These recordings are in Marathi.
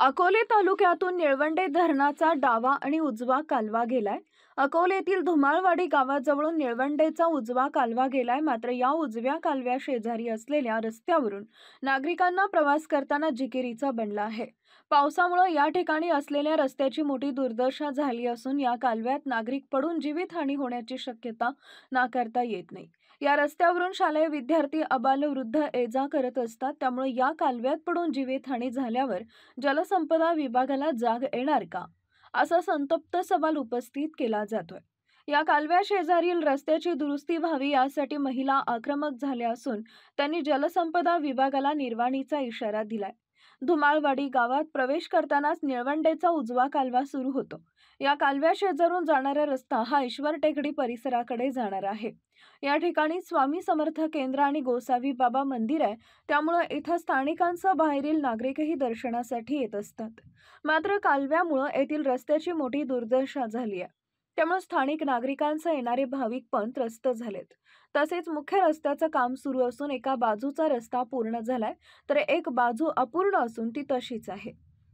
अकोले तालुक्यातून निळवंडे धरणाचा डावा आणि उजवा कालवा गेलाय। अकोलेतील धुमाळवाडी गावाजवळून निळवंडेचा उजवा कालवा गेलाय। मात्र या उजव्या कालव्या शेजारी असलेल्या रस्त्यावरून नागरिकांना प्रवास करताना जिकिरीचा बनला आहे। पावसामुळे या ठिकाणी असलेल्या रस्त्याची मोठी दुर्दशा झाली असून या कालव्यात नागरिक पडून जीवितहानी होण्याची शक्यता नाकारता येत नाही। या रस्त्यावरून शालेय विद्यार्थी अबालवृद्ध ये-जा करत असतात, त्यामुळे या कालव्यात पडून जीवितहानी झाल्यावर जलसंपदा विभागाला जाग येणार का, असा संतप्त सवाल उपस्थित केला जातोय। या कालव्या शेजारील रस्त्याची दुरुस्ती व्हावी यासाठी महिला आक्रमक झाल्या असून त्यांनी जलसंपदा विभागाला निर्वाणीचा इशारा दिलाय। धुमाळवाडी गावात प्रवेश करतानाच निळवंडेचा उजवा कालवा सुरू होतो। या कालव्या शेजारून जाणारा रस्ता हा ईश्वर टेकडी परिसराकडे जाणार आहे। या ठिकाणी स्वामी समर्थ केंद्र आणि गोसावी बाबा मंदिर आहे, त्यामुळे इथं स्थानिकांसह बाहेरील नागरिकही दर्शनासाठी येत असतात। मात्र कालव्यामुळे येथील रस्त्याची मोठी दुर्दशा झाली आहे, त्यामुळे स्थानिक नागरिकांसह येणारे भाविक पण त्रस्त झालेत। तसेच मुख्य रस्त्याचं काम सुरू असून एका बाजूचा रस्ता पूर्ण झालाय, तर एक बाजू अपूर्ण असून ती तशीच आहे।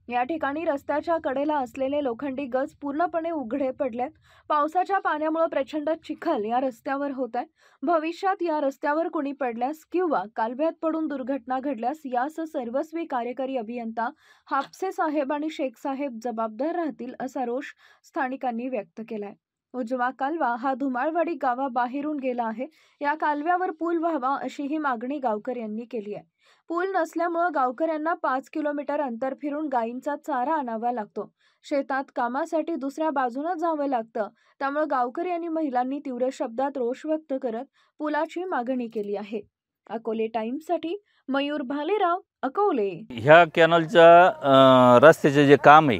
या ठिकाणी रस्त्याच्या कडेला असलेले लोखंडी गज पूर्णपणे उघडे पडलेत। पावसाच्या पाण्यामुळे प्रचंड चिखल या रस्त्यावर होत आहे। भविष्यात या रस्त्यावर कुणी पडल्यास किंवा कालव्यात पडून दुर्घटना घडल्यास यास सर्वस्वी कार्यकारी अभियंता हापसे साहेब आणि शेख साहेब जबाबदार राहतील, असा रोष स्थानिकांनी व्यक्त केलाय। उजवा कालवा हा धुमाळवाडी गावाबाहेरून गेला आहे। या कालव्यावर पूल व्हावा अशी ही मागणी गावकऱ्यांनी केली आहे। पूल नसल्यामुळे गावकऱ्यांना 5 किलोमीटर अंतर फिरून गायींचा चारा आणावा लागतो। शेतात कामासाठी दुसऱ्या बाजूने जावं लागतं, त्यामुळे गावकरी आणि महिलांनी तीव्र शब्दात रोष व्यक्त करत पुलाची मागणी केली आहे। अकोले टाइम्ससाठी मयूर भालेराव, अकोले। ह्या कॅनलच्या रस्त्याचे जे काम आहे,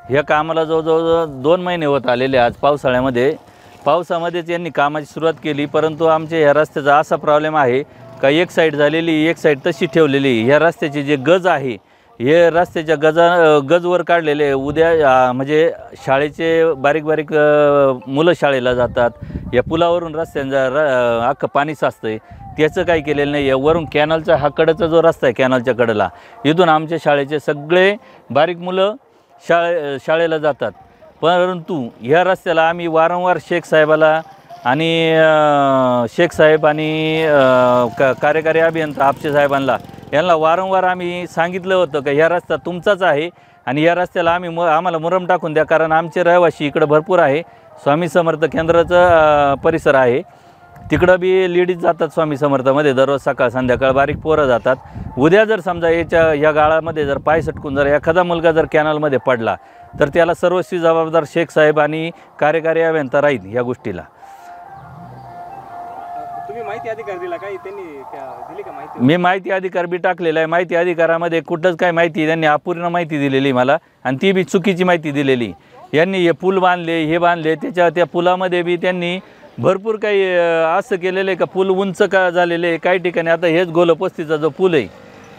ह्या कामाला जवळजवळ 2 महिने होत आलेले। आज पावसामध्येच यांनी कामाची सुरुवात केली, परंतु आमच्या ह्या रस्त्याचा असा प्रॉब्लेम आहे का एक साईड झालेली, एक साईड तशी ठेवलेली। ह्या रस्त्याचे जे गज आहे, हे रस्त्याच्या गजवर काढलेले। उद्या म्हणजे शाळेचे बारीक मुलं शाळेला जातात, या पुलावरून रस्त्यांचा अख्खं पाणी साचतंय, त्याचं काही केलेलं नाही आहे। वरून कॅनलचा हा कडेचा जो रस्ता आहे, कॅनलच्या कडेला इथून आमच्या शाळेचे सगळे बारीक मुलं शाळेला जातात। परंतु ह्या रस्त्याला आम्ही वारंवार शेख साहेबाला आणि कार्यकारी अभियंता हापसे साहेबांना यांना वारंवार आम्ही सांगितलं होतं की ह्या रस्ता तुमचाच आहे आणि या रस्त्याला आम्हाला मुरम टाकून द्या, कारण आमचे रहिवासी इकडं भरपूर आहे। स्वामी समर्थ केंद्राचं परिसर आहे, तिकडं बी लेडीज जातात स्वामी समर्थमध्ये दररोज सकाळ संध्याकाळ, बारीक पोरं जातात। उद्या जर समजा या गाळामध्ये जर पाय सटकून जर एखादा मुलगा जर कॅनलमध्ये पडला तर त्याला सर्वस्वी जबाबदार शेख साहेब आणि कार्यकारी अभियंता राहील या गोष्टीला। तुम्ही माहिती अधिकार दिला का? त्यांनी दिली का माहिती? मी माहिती अधिकार बी टाकलेला आहे। माहिती अधिकारामध्ये कुठंच काय माहिती त्यांनी अपूर्ण माहिती दिलेली मला, आणि ती बी चुकीची माहिती दिलेली। यांनी हे पूल बांधले, हे बांधले, त्या पुलामध्ये बी त्यांनी भरपूर काही असं केलेलं आहे का पूल उंच का झालेले आहे। काही ठिकाणी आता हेच गोलपस्तीचा जो पूल आहे,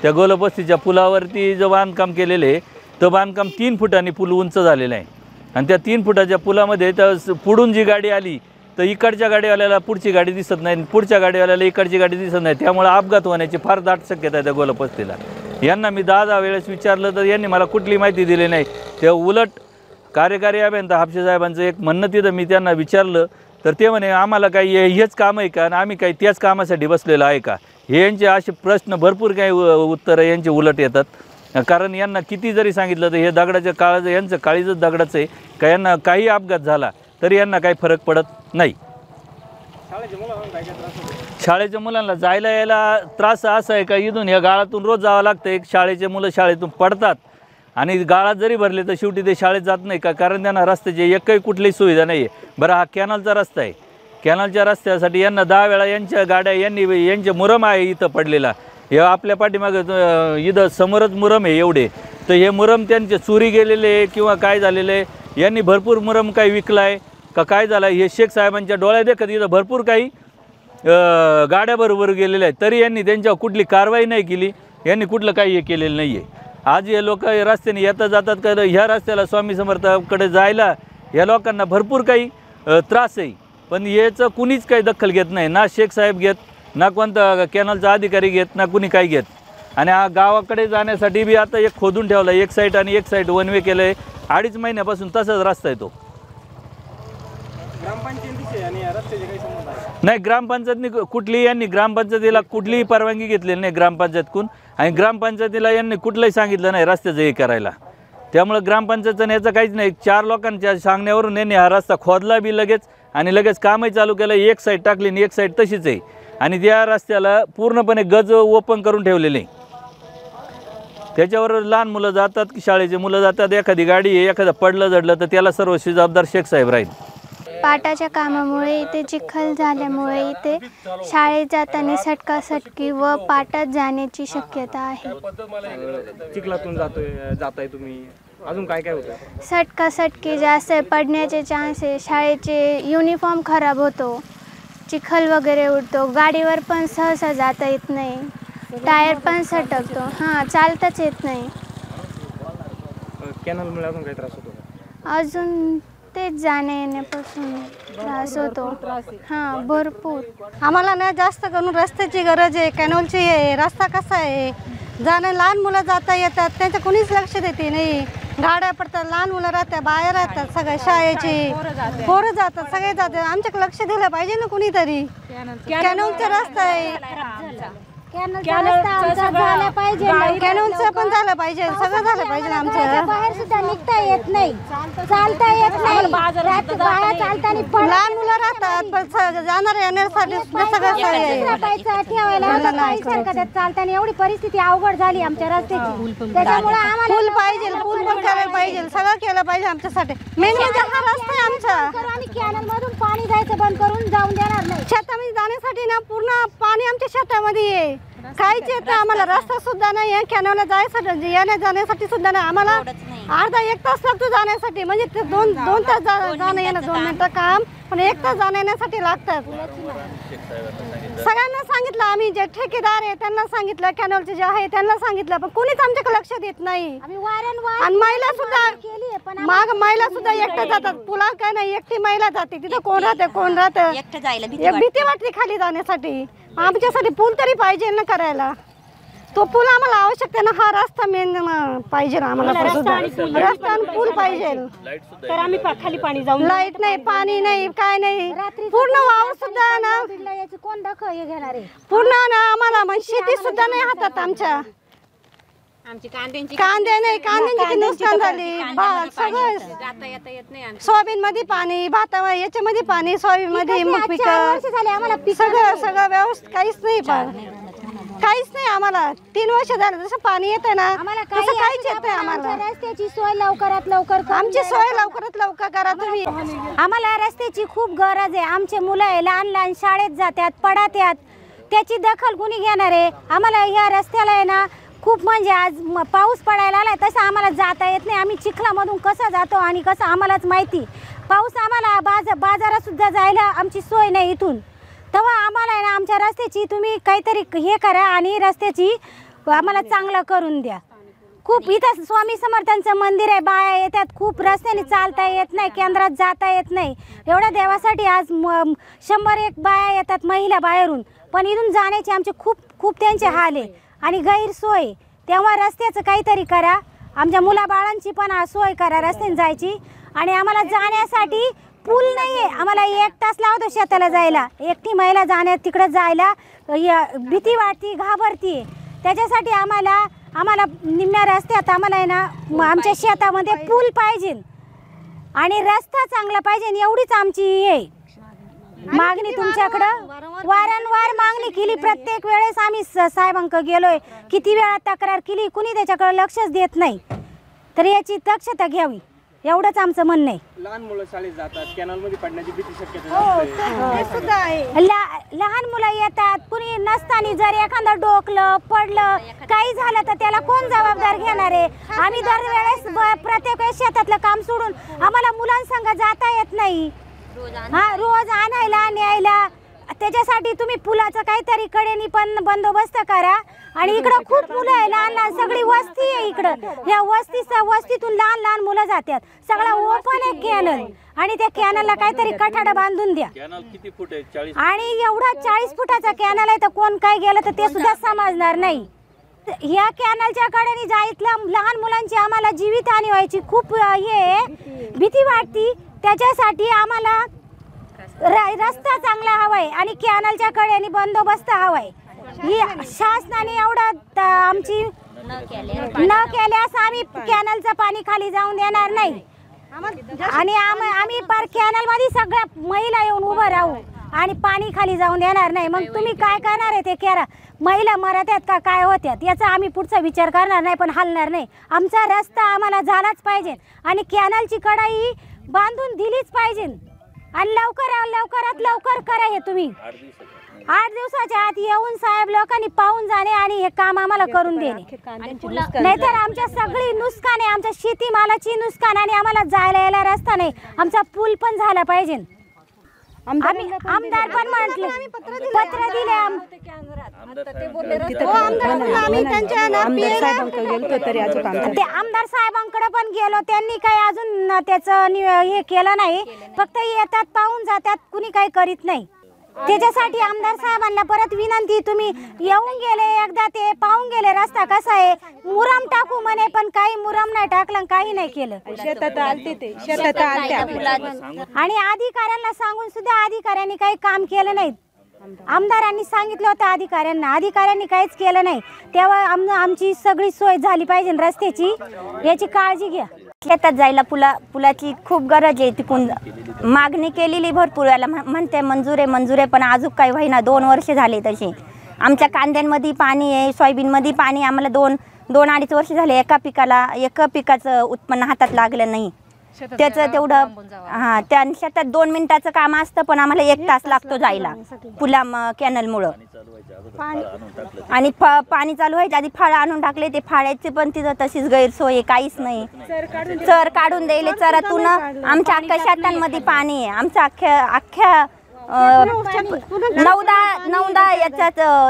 त्या गोलपस्तीच्या पुलावरती जो बांधकाम केलेलं आहे, तो बांधकाम 3 फुटांनी पूल उंच झालेला आहे, आणि त्या 3 फुटाच्या पुलामध्ये तर पुढून जी गाडी आली तर इकडच्या गाडीवाल्याला पुढची गाडी दिसत नाही, पुढच्या गाडीवाल्याला इकडची गाडी दिसत नाही, त्यामुळे अपघात होण्याची फार दाट शक्यता आहे त्या गोलपस्तीला। यांना मी 10 वेळेस विचारलं तर यांनी मला कुठली माहिती दिली नाही। त्या उलट कार्यकारी अभियंता हापसे साहेबांचं एक म्हणणं तिथं मी त्यांना विचारलं तर ते म्हणे आम्हाला काही हेच काम आहे का, आणि आम्ही काही त्याच कामासाठी बसलेलं आहे का। हे यांचे असे प्रश्न भरपूर काही उत्तरं यांचे उलट येतात, कारण यांना किती जरी सांगितलं तर हे दगडाच्या काळाचं यांचं काळीजच दगडाचं आहे का, यांना काही अपघात झाला तरी यांना काही फरक पडत नाही। शाळेच्या मुलांना जायला यायला त्रास असा आहे का, इथून या गाळातून रोज जावं लागतं। एक शाळेचे मुलं शाळेतून पडतात आणि गाळात जरी भरले तर शेवटी ते शाळेत जात नाही का, कारण त्यांना रस्त्याची एकही कुठलीही सुविधा नाही आहे। बरं, हा कॅनलचा रस्ता आहे, कॅनलच्या रस्त्यासाठी यांना 10 वेळा यांच्या गाड्या यांचे मुरम आहे इथं पडलेला, हे आपल्या पाठीमागं इथं समोरच मुरम आहे एवढे, तर हे मुरम त्यांचे चोरी गेलेले किंवा काय झालेलं आहे, यांनी भरपूर मुरम काही विकला आहे का काय झालं, हे शेख साहेबांच्या डोळ्यात देखत इथं भरपूर काही गाड्याबरोबर गेलेल्या आहेत, तरी यांनी त्यांच्यावर कुठली कारवाई नाही केली, यांनी कुठलं काही हे केलेलं नाही आहे। आज हे लोक रस्त्याने येता जातात का, ह्या रस्त्याला स्वामी समर्थाकडे जायला या लोकांना भरपूर काही त्रास आहे, पण याचं कुणीच काही दखल घेत नाही, ना शेख साहेब घेत, ना कोणता कॅनलचा अधिकारी घेत, ना कुणी काही घेत। आणि गावाकडे जाण्यासाठी बी आता एक खोदून ठेवलं, एक साईड आणि एक साईड वन वे केलं आहे. 2.5 महिन्यापासून तसाच रस्ता आहे तो. ग्रामपंचायतीचे आणि या रस्त्याचे काही संबंध आहे? नाही, ग्रामपंचायतनी यांनी ग्रामपंचायतीला कुठलीही परवानगी घेतलेली नाही ग्रामपंचायतकडून, आणि ग्रामपंचायतीला यांनी कुठलंही सांगितलं नाही रस्त्याचं हे करायला. त्यामुळे ग्रामपंचायतचं याचं काहीच नाही. 4 लोकांच्या सांगण्यावरून यांनी हा रस्ता खोदला बी लगेच आणि लगेच कामही चालू केलं. एक साईड टाकली आणि एक साईड तशीच आहे, आणि त्या रस्त्याला पूर्णपणे गज ओपन करून ठेवलेले. त्याच्यावर लहान मुलं जातात, की शाळेचे मुलं जातात, एखादी गाडी आहे, एखादं पडलं जडलं तर त्याला सर्व जबाबदार शेख साहेब राहील. पाटाच्या कामामुळे इथे चिखल झाल्यामुळे इथे शाळेत जाताना सटकासटकी व पाटात जाण्याची शक्यता आहे. चिखलातून जाताय तुम्ही, अजून काय काय होतं? सटकासटकी जास्त आहे, पडण्याचे चान्सेस, शाळेचे युनिफॉर्म खराब होतो, चिखल वगैरे उडतो, गाडीवर पण सहसा जाता येत नाही, टायर पण सटकतो, चालताच येत नाही. कॅनलमुळे अजून काही त्रास होतो? अजून तेच जाण्या येण्यापासून त्रास होतो. भरपूर. आम्हाला ना जास्त करून रस्त्याची गरज आहे, कॅनलची आहे. रस्ता कसा आहे, जाणं लहान मुलं जाता येतात, त्यांचं कोणीच लक्ष देते नाही. गाड्या पडतात, लहान मुलं राहतात, बाहेर राहतात, सगळ्या शाळेची पोरं जातात, सगळे जातात. आमच्याकडे लक्ष दिलं पाहिजे ना कुणीतरी. कॅनलचा रस्ता आहे, कॅनलचं पण झालं पाहिजे, सगळं झालं पाहिजे. आमचं बाहेर सुद्धा निघता येत नाही, चालता येत नाही, लहान मुलं राहतात, पण जाणार येण्यासाठी सगळं चालताना एवढी परिस्थिती अवघड झाली आमच्या रस्त्याची. त्याच्यामुळे आम्हाला पूल पाहिजे, पूल पण करायला पाहिजे, सगळं केलं पाहिजे आमच्यासाठी. मेन म्हणजे हा रस्ता आहे आमचा. आम्ही कॅनल मधून पाणी जायचं बंद करून जाऊन देणार नाही. शेतामध्ये जाण्यासाठी ना पूर्ण पाणी आमच्या शेतामध्ये आहे, काहीच येत नाही आम्हाला. रस्ता सुद्धा नाही आहे, कॅनलला जायसाठी येण्या जाण्यासाठी सुद्धा नाही. आम्हाला अर्धा 1 तास लागतो जाण्यासाठी, म्हणजे ते दोन तास जाणं येणं, 2 मिनिटं काम, पण 1 तास जाण्या येण्यासाठी लागतात. सगळ्यांना सांगितलं आम्ही, जे ठेकेदार आहे त्यांना सांगितलं, कॅनलचे जे आहे त्यांना सांगितलं, पण कोणीच आमच्याकडे लक्ष देत नाही. आणि महिला सुद्धा महिला सुद्धा एकट्या जातात पुला, काय नाही, एकटी महिला जाते तिथं. कोण राहतं एक भीती वाटते खाली जाण्यासाठी. आमच्यासाठी पूल तरी पाहिजे ना करायला. तो पूल आम्हाला आवश्यक आहे ना. हा रस्ता मेन पाहिजे ना आम्हाला, रस्ता आणि पूल पाहिजे. तर आम्ही खाली पाणी जाऊन, लाईट नाही, पाणी नाही, काय नाही. पूर्ण वावर सुद्धा ना, कोण हे घेणार आहे पूर्ण ना आम्हाला शेती सुद्धा नाही हातात आमच्या. आमची कांदे नाही, कांद्यांची किती नुकसान झाली. सगळं सोयाबीन मध्ये पाणी, भाता याच्यामध्ये पाणी, सोयाबीन मध्ये मग पिकं, सगळं व्यवस्थित काहीच नाही. काहीच नाही आम्हाला. 3 वर्ष झालं जसं पाणी येतं ना, तसं काहीच येत नाही आम्हाला. रस्त्याची सोय लवकरात लवकर, आमची सोय लवकरात लवकर करा तुम्ही. आम्हाला रस्त्याची खूप गरज आहे. आमचे मुलं आहे लहान लहान, शाळेत जातात, पडतात, त्याची दखल कुणी घेणार आहे? आम्हाला या रस्त्याला आहे ना खूप, म्हणजे आज पाऊस पडायला आलाय तसं आम्हाला जाता येत नाही. आम्ही चिखलामधून कसं जातो आणि कसं आम्हालाच माहिती. पाऊस आम्हाला बाजारात सुद्धा जायला आमची सोय नाही इथून. तेव्हा आम्हाला आहे ना आमच्या रस्त्याची तुम्ही काहीतरी हे करा आणि रस्त्याची आम्हाला चांगलं करून द्या. खूप इथं स्वामी समर्थांचं मंदिर आहे, बाया येतात, खूप रस्त्याने चालता येत नाही, केंद्रात जाता येत नाही. एवढ्या देवासाठी आज 100-1 बाया येतात महिला बाहेरून, पण इथून जाण्याचे आमचे खूप त्यांचे हाल आहे आणि गैरसोय. तेव्हा रस्त्याचं काहीतरी करा, आमच्या मुलाबाळांची पण सोय करा रस्त्याने जायची. आणि आम्हाला जाण्यासाठी पूल नाही आहे, आम्हाला 1 तास लावतो शेताला जायला. एकटी महिला जाण्यात तिकडे जायला भीती वाटते, घाबरते. त्याच्यासाठी आम्हाला निम्म्या रस्त्यात आम्हाला आहे ना आमच्या शेतामध्ये पूल पाहिजे आणि रस्ता चांगला पाहिजे, एवढीच आमची आहे मागणी तुमच्याकडं. वारंवार मागणी केली, प्रत्येक वेळेस आम्ही साहेबांकडे गेलोय, किती वेळा तक्रार केली, कुणी त्याच्याकडे लक्षच देत नाही. तर याची दक्षता घ्यावी, एवढंच आमचं म्हणणं आहे. लहान मुलं शाळेत जातात, कॅनल मध्ये पडण्याची भीती शक्यता सुद्धा आहे. लहान मुलं येतात, कुणी नसताना जर एखादं डोकलं पडलं काही झालं तर त्याला कोण जबाबदार घेणार आहे? आम्ही दरवेळेस प्रत्येक वेळेस शेतातलं काम सोडून आम्हाला मुलांसंग जाता येत नाही. रोज आणायला न्यायला. त्याच्यासाठी तुम्ही पुलाचं काहीतरी कडेनी पण बंदोबस्त करा. आणि इकडं खूप मुलं आहे, लहान लहान सगळी वस्ती आहे इकडं. या वस्तीतून लहान लहान मुलं जातात. सगळा ओपन आहे कॅनल आणि त्या कॅनलला काहीतरी कठाडा बांधून द्या. कॅनल किती फूट आहे? आणि एवढा 40 फुटाचा कॅनल आहे तर कोण काय गेलं तर ते सुद्धा समजणार नाही. ह्या कॅनलच्या कडेने जायतल्या लहान मुलांची आम्हाला जीवितहानी व्हायची खूप भीती वाटती। त्याच्यासाठी आम्हाला रस्ता चांगला हवाय आणि कॅनलच्या कडेने बंदोबस्त हवाय। ही शासनाने एवढं आमची न केल्यास आम्ही कॅनलचं पाणी खाली जाऊन देणार नाही आणि आम्ही पर कॅनल मध्ये सगळ्या महिला येऊन उभं राहू आणि पाणी खाली जाऊन देणार नाही। मग तुम्ही काय करणार आहे? ते करा, महिला मरत आहेत का काय होत्यात याचा आम्ही पुढचा विचार करणार नाही, पण हलणार नाही। आमचा रस्ता आम्हाला झालाच पाहिजे आणि कॅनलची कडाई बांधून दिलीच पाहिजे आणि लवकरात लवकर करा हे तुम्ही। 8 दिवसाच्या आत येऊन साहेब लोकांनी पाहून जाणे आणि हे काम आम्हाला करून देणे, नाहीतर आमच्या सगळी नुकसान आहे, आमच्या शेतीमालाची नुकसान आणि आम्हाला जायला यायला रस्ता नाही। आमचा पूल पण झाला पाहिजे। आमदार पण म्हटले, पत्र दिले ते आमदार साहेबांकडे पण गेलो, त्यांनी काही अजून त्याचं हे केलं नाही, फक्त येतात पाहून जातात, कुणी काही करीत नाही। त्याच्यासाठी आमदार साहेबांना परत विनंती, तुम्ही येऊन गेले एकदा, ते पाहून गेले रस्ता कसा आहे, मुरम टाकू म्हणे, पण काही मुरम नाही टाकलं, काही नाही केलं। शेतात आलते ते, शेतात आलते आणि अधिकाऱ्यांना सांगून सुद्धा अधिकाऱ्यांनी काही काम केलं नाही। आमदारांनी सांगितलं होतं अधिकाऱ्यांनी काहीच केलं नाही। तेव्हा आमची सगळी सोय झाली पाहिजे रस्त्याची, याची काळजी घ्या। शेतात जायला पुलाची खूप गरज आहे। तिकून मागणी केलेली भरपूर वेळेला, म्हणते मंजूर आहे, पण अजून काही होईना। 2 वर्ष झाले तसे। आमच्या कांद्यांमध्ये पाणी आहे, सोयाबीनमध्ये पाणी, आम्हाला 2-2.5 वर्ष झाले एका पिकाचं उत्पन्न हातात लागलं नाही। त्याचं तेवढं त्या शेतात 2 मिनिटाचं काम असतं, पण आम्हाला 1 तास लागतो जायला कॅनलमुळं। आणि पाणी चालू व्हायच्या आधी फाळं आणून टाकले, ते फाळ्याचे पण तिथं तशीच गैरसोय, काहीच नाही। चर काढून द्यायले, चरातून आमच्या अख्ख्या शेतांमध्ये पाणी आहे। आमच्या अख्ख्या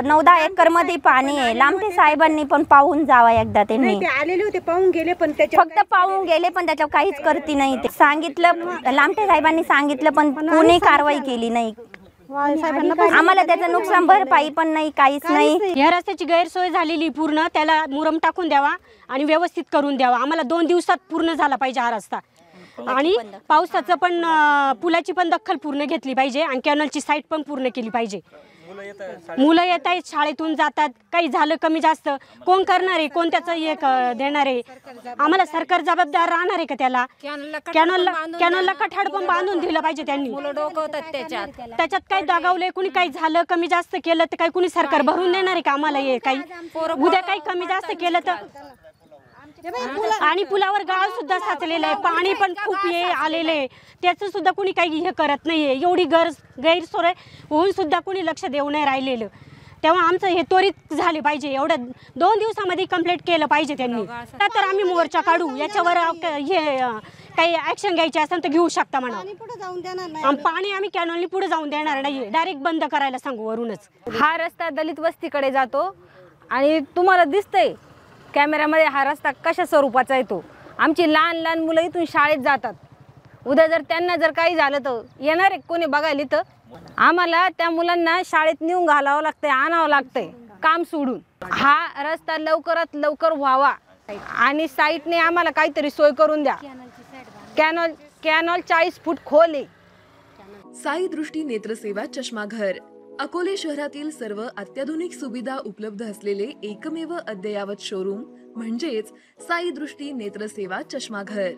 9-10 एकर मध्ये पाणी आहे। लांबटे साहेबांनी पण पाहून जावा एकदा, त्यांनी आलेले होते, पाहून गेले, पण फक्त पाहून गेले, पण त्याच्यावर काहीच करती नाही। ते सांगितलं, लांबटे साहेबांनी सांगितलं, पण कोणी कारवाई केली नाही। आम्हाला त्याचं नुकसान भरपाई पण नाही, काहीच नाही। या रस्त्याची गैरसोय झालेली पूर्ण, त्याला मुरम टाकून द्यावा आणि व्यवस्थित करून द्यावा। आम्हाला 2 दिवसात पूर्ण झाला पाहिजे हा रस्ता आणि पावसाचं पण पुलाची पण दखल पूर्ण घेतली पाहिजे आणि कॅनलची साईट पण पूर्ण केली पाहिजे। मुलं येत आहेत, शाळेतून जातात, काही झालं कमी जास्त कोण करणार आहे, कोण त्याचं एक देणार आहे? आम्हाला सरकार जबाबदार राहणार आहे का त्याला? कॅनलला कठाड पण बांधून दिलं पाहिजे त्यांनी। त्याच्यात काही दगावलंय, कुणी काही झालं कमी जास्त केलं तर काही कुणी सरकार भरून देणार आहे का आम्हाला? हे काही उद्या काही कमी जास्त केलं तर, आणि पुलावर गाळ सुद्धा साचलेलं आहे, पाणी पण खूप आलेलं आहे, त्याचं सुद्धा कुणी काही हे करत नाहीये। एवढी गैरसोय होऊन सुद्धा कुणी लक्ष देऊ नाही राहिलेलं। तेव्हा आमचं हे त्वरित झाले पाहिजे, एवढ्या 2 दिवसामध्ये कंप्लीट केलं पाहिजे त्यांनी। तर आम्ही मोर्चा काढू, याच्यावर हे काही ॲक्शन घ्यायची असेल तर घेऊ शकता म्हणा। पाणी आम्ही कॅनलनी पुढे जाऊन देणार नाही, डायरेक्ट बंद करायला सांगू वरूनच। हा रस्ता दलित वस्तीकडे जातो आणि तुम्हाला दिसतंय कॅमेऱ्यामध्ये हा रस्ता कशा स्वरूपाचा येतो। आमची लहान मुलं इथून शाळेत जातात, उद्या जर त्यांना काही झालं तर येणार आहे कोणी बघायला? तर आम्हाला त्या मुलांना शाळेत नेऊन घालावं लागतंय, आणावं लागतंय काम सोडून। हा रस्ता लवकरात लवकर व्हावा आणि साईटने आम्हाला काहीतरी सोय करून द्या। कॅनल 40 फूट खोल आहे। साई दृष्टी नेत्रसेवा चष्माघर अकोले शहरातील सर्व अत्याधुनिक सुविधा उपलब्ध असलेले एकमेव अद्ययावत शोरूम म्हणजेच साई दृष्टी नेत्रसेवा चष्माघर।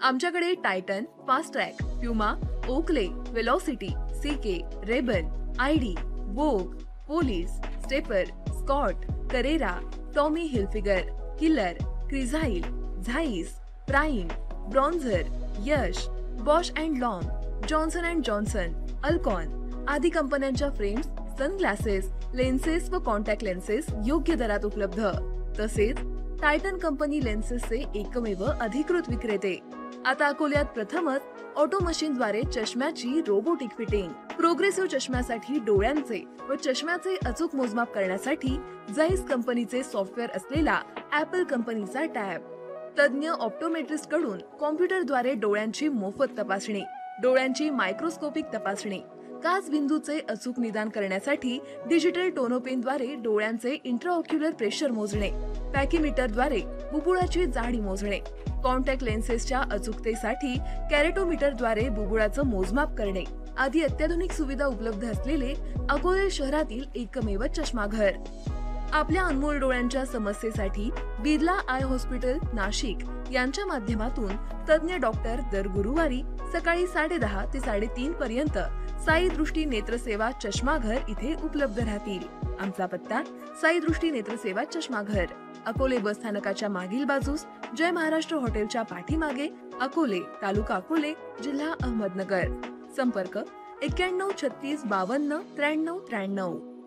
आमच्याकडे Titan, Fastrack, Puma, Oakley, Velocity, CK, Ray Ban, ID, Vogue, Police, Stepper, Scott, Carrera, Tommy Hilfiger, Killer, Crizal, Zeiss, Prime, Bronzer, Yash, Bausch and Lomb, Johnson and Johnson, Alcon आदी कंपन्यांच्या फ्रेम्स, सनग्लासेस, लेन्सेस व कॉन्टॅक्ट लेन्सेस योग्य दरात उपलब्ध। तसेच टायटन कंपनी लेन्सेसचे एकमेव अधिकृत विक्रेते। आता अकोल्यात प्रथमच ऑटो मशीनद्वारे चष्म्याची रोबोटिक फिटिंग। प्रोग्रेसिव्ह चष्म्यासाठी डोळ्यांचे व चष्म्याचे अचूक मोजमाप करण्यासाठी जाईस कंपनीचे सॉफ्टवेअर असलेला ॲपल कंपनीचा टॅब। तज्ञ ऑप्टोमेट्रिस्ट कडून कॉम्प्युटरद्वारे डोळ्यांची मोफत तपासणी, डोळ्यांची मायक्रोस्कोपिक तपासणी, काच बिंदूचे अचूक निदान करण्यासाठी डिजिटल टोनोपेनद्वारे डोळ्यांचे इंट्राऑक्युलर प्रेशर मोजणे, पॅकीमीटरद्वारे बुबुळाची जाडी मोजणे, कॉन्टॅक्ट लेन्सेसच्या अचूकतेसाठी कॅरेटोमीटरद्वारे बुबुळाचं मोजमाप करणे आदी अत्याधुनिक सुविधा उपलब्ध असलेले अकोले शहरातील एकमेव चष्माघर. आपल्या अनमोल डोळ्यांच्या समस्येसाठी बिर्ला आय हॉस्पिटल नाशिक यांच्या माध्यमातून तज्ञ डॉक्टर दर गुरुवारी सकाळी 10:30 ते 3:30 पर्यंत साई दृष्टी नेत्रसेवा चष्माघर इथे उपलब्ध राहतील. आमचा पत्ता साई दृष्टी नेत्रसेवा चष्माघर, अकोले बस स्थानकाच्या मागील बाजूस, जय महाराष्ट्र हॉटेलच्या पाठीमागे, अकोले, तालुका अकोले, जिल्हा अहमदनगर. संपर्क 91 36 52 93 93.